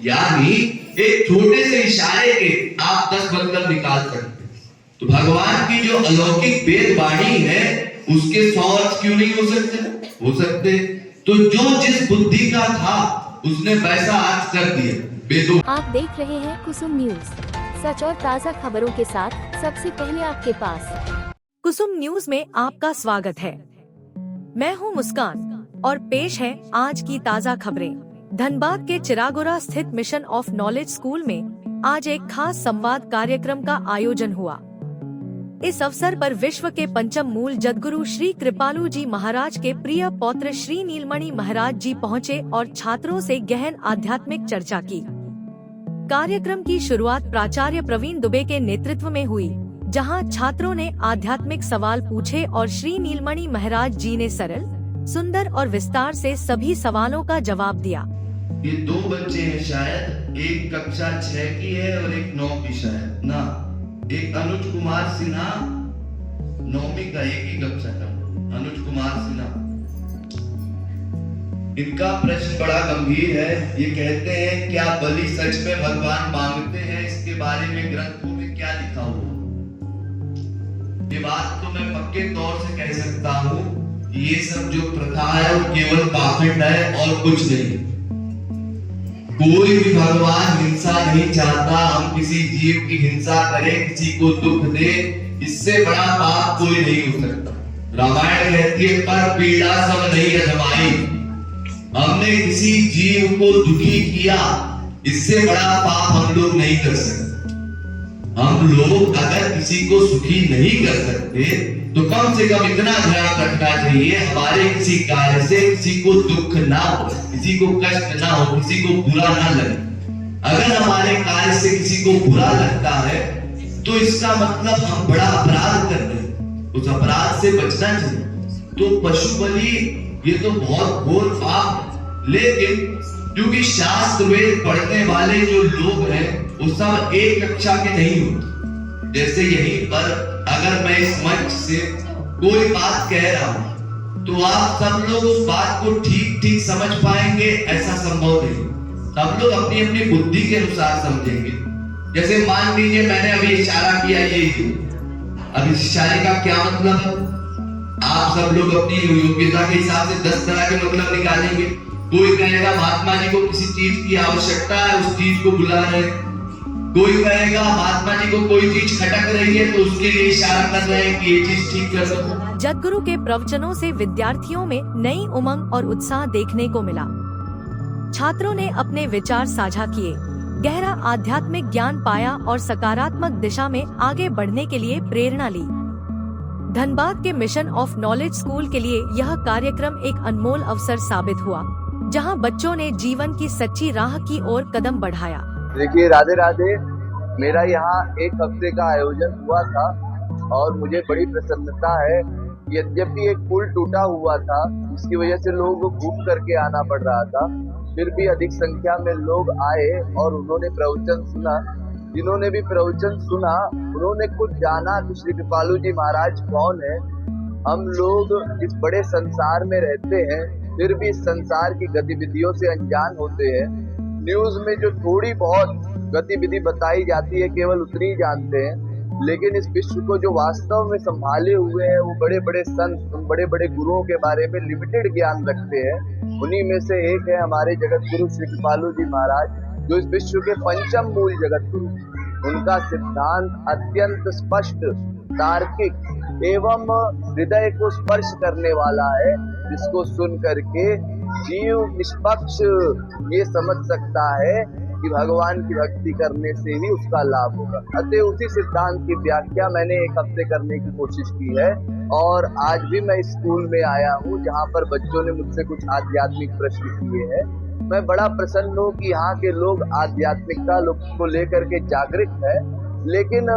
यानी एक छोटे से इशारे के आप 10 मतलब निकाल सकते। तो भगवान की जो अलौकिक वेद वाणी है उसके 100 अर्थ क्यों नहीं हो सकते? हो सकते। तो जो जिस बुद्धि का था उसने वैसा अर्थ कर दिया वेदों। आप देख रहे हैं कुसुम न्यूज, सच और ताज़ा खबरों के साथ सबसे पहले आपके पास। कुसुम न्यूज में आपका स्वागत है। मैं हूं मुस्कान और पेश है आज की ताज़ा खबरें। धनबाद के चिरागोरा स्थित मिशन ऑफ नॉलेज स्कूल में आज एक खास संवाद कार्यक्रम का आयोजन हुआ। इस अवसर पर विश्व के पंचम मूल जगद्गुरु श्री कृपालु जी महाराज के प्रिय पौत्र श्री नीलमणि महाराज जी पहुंचे और छात्रों से गहन आध्यात्मिक चर्चा की। कार्यक्रम की शुरुआत प्राचार्य प्रवीण दुबे के नेतृत्व में हुई, जहां छात्रों ने आध्यात्मिक सवाल पूछे और श्री नीलमणि महाराज जी ने सरल, सुंदर और विस्तार से सभी सवालों का जवाब दिया। ये 2 बच्चे हैं शायद, एक कक्षा 6 की है और एक 9 की शायद ना। एक अनुज कुमार सिन्हा 9वीं का, एक ही कक्षा का अनुज कुमार सिन्हा। इनका प्रश्न बड़ा गंभीर है। ये कहते हैं क्या बलि सच में भगवान मांगते हैं? इसके बारे में ग्रंथों में क्या लिखा हुआ? ये बात तो मैं पक्के तौर से कह सकता हूँ, ये सब जो प्रथा है वो केवल पाखंड है और कुछ नहीं। कोई भी भगवान हिंसा नहीं चाहता। हम किसी जीव की हिंसा करें, किसी को दुख दे, इससे बड़ा पाप कोई नहीं हो सकता। रामायण कहती है पर पीड़ा सब नहीं अजमाई। हमने किसी जीव को दुखी किया, इससे बड़ा पाप हम लोग नहीं कर सकते। हम लोग अगर किसी को सुखी नहीं कर सकते तो कम से कम इतना ध्यान रखना चाहिए हमारे किसी कार्य से किसी को दुख ना हो, किसी को कष्ट ना हो, किसी को बुरा ना लगे। अगर हमारे कार्य से किसी को बुरा लगता है तो इसका मतलब हम बड़ा अपराध कर रहे हैं, उस अपराध से बचना चाहिए। तो पशु बलि ये तो बहुत घोर पाप है, लेकिन क्योंकि शास्त्र वेद पढ़ने वाले जो लोग हैं वो सब एक कक्षा के नहीं होते। जैसे यहीं पर अगर मैं इस मंच से कोई बात कह रहा हूं तो आप सब लोग उस बात को ठीक समझ पाएंगे, ऐसा संभव नहीं। सब लोग अपनी अपनी बुद्धि के अनुसार समझेंगे। जैसे मान लीजिए मैंने अभी इशारा किया, ये अब इस इशारे का क्या मतलब है? आप सब लोग अपनी योग्यता के हिसाब से 10 तरह के मतलब निकालेंगे। कोई कहेगा महात्मा जी को किसी चीज की आवश्यकता है, उस चीज को बुला रहे। कोई कहेगा महात्मा जी को कोई चीज खटक रही है तो उसके लिए इशारा कर रहे हैं कि ये चीज ठीक कर सको। जगद्गुरु के प्रवचनों से विद्यार्थियों में नई उमंग और उत्साह देखने को मिला। छात्रों ने अपने विचार साझा किए, गहरा आध्यात्मिक ज्ञान पाया और सकारात्मक दिशा में आगे बढ़ने के लिए प्रेरणा ली। धनबाद के मिशन ऑफ नॉलेज स्कूल के लिए यह कार्यक्रम एक अनमोल अवसर साबित हुआ, जहां बच्चों ने जीवन की सच्ची राह की ओर कदम बढ़ाया। देखिए, राधे राधे। मेरा यहाँ 1 हफ्ते का आयोजन हुआ था और मुझे बड़ी प्रसन्नता है। यद्यपि एक पुल टूटा हुआ था जिसकी वजह से लोगों को घूम करके आना पड़ रहा था, फिर भी अधिक संख्या में लोग आए और उन्होंने प्रवचन सुना। जिन्होंने भी प्रवचन सुना उन्होंने कुछ जाना कि श्री कृपालु जी महाराज कौन है। हम लोग इस बड़े संसार में रहते हैं फिर भी इस संसार की गतिविधियों से अनजान होते हैं। न्यूज में जो थोड़ी बहुत गतिविधि बताई जाती है केवल उतनी ही जानते हैं, लेकिन इस विश्व को जो वास्तव में संभाले हुए हैं वो बड़े बड़े संत, उन बड़े बड़े गुरुओं के बारे में लिमिटेड ज्ञान रखते हैं। उन्हीं में से एक है हमारे जगत गुरु श्री कृपालु जी महाराज, जो इस विश्व के पंचम मूल जगत गुरु। उनका सिद्धांत अत्यंत स्पष्ट, तार्किक एवं हृदय को स्पर्श करने वाला है, जिसको सुन करके जीव निष्पक्ष ये समझ सकता है कि भगवान की भक्ति करने से ही उसका लाभ होगा। अतः उसी सिद्धांत की व्याख्या मैंने 1 हफ्ते करने की कोशिश की है और आज भी मैं स्कूल में आया हूँ जहाँ पर बच्चों ने मुझसे कुछ आध्यात्मिक प्रश्न किए हैं। मैं बड़ा प्रसन्न हूँ कि यहाँ के लोग आध्यात्मिकता को लेकर के जागृत है, लेकिन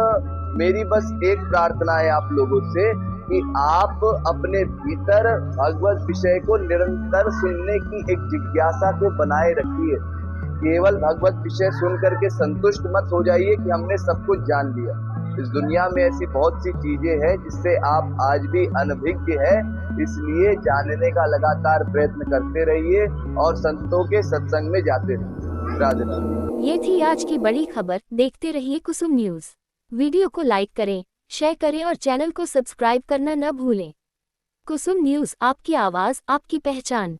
मेरी बस एक प्रार्थना है आप लोगों से कि आप अपने भीतर भगवत विषय को निरंतर सुनने की एक जिज्ञासा को बनाए रखिए। केवल भगवत विषय सुन करके संतुष्ट मत हो जाइए कि हमने सब कुछ जान लिया। इस दुनिया में ऐसी बहुत सी चीजें हैं जिससे आप आज भी अनभिज्ञ है, इसलिए जानने का लगातार प्रयत्न करते रहिए और संतों के सत्संग में जाते रहिए। राधे राधे। ये थी आज की बड़ी खबर। देखते रहिए कुसुम न्यूज। वीडियो को लाइक करें, शेयर करें और चैनल को सब्सक्राइब करना न भूलें। कुसुम न्यूज, आपकी आवाज, आपकी पहचान।